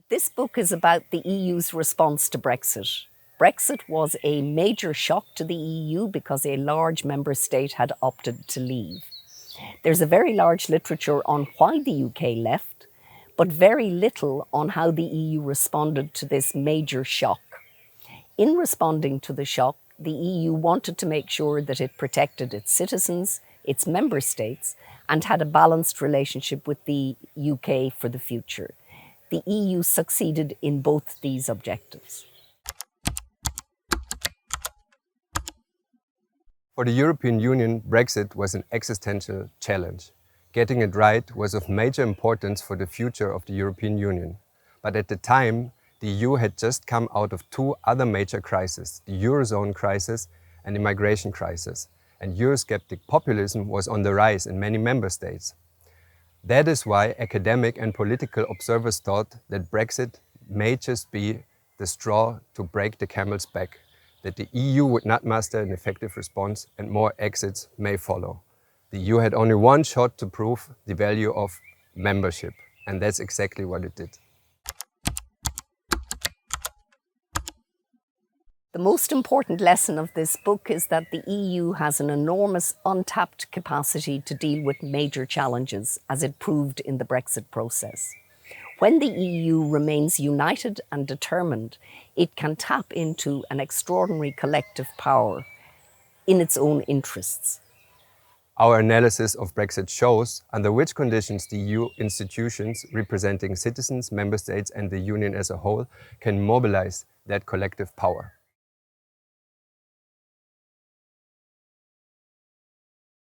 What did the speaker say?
This book is about the EU's response to Brexit. Brexit was a major shock to the EU because a large member state had opted to leave. There's a very large literature on why the UK left, but very little on how the EU responded to this major shock. In responding to the shock, the EU wanted to make sure that it protected its citizens, its member states, and had a balanced relationship with the UK for the future. The EU succeeded in both these objectives. For the European Union, Brexit was an existential challenge. Getting it right was of major importance for the future of the European Union. But at the time, the EU had just come out of two other major crises, the Eurozone crisis and the migration crisis, and Eurosceptic populism was on the rise in many member states. That is why academic and political observers thought that Brexit may just be the straw to break the camel's back, that the EU would not muster an effective response and more exits may follow. The EU had only one shot to prove the value of membership, and that's exactly what it did. The most important lesson of this book is that the EU has an enormous untapped capacity to deal with major challenges, as it proved in the Brexit process. When the EU remains united and determined, it can tap into an extraordinary collective power in its own interests. Our analysis of Brexit shows under which conditions the EU institutions representing citizens, member states and the Union as a whole can mobilize that collective power.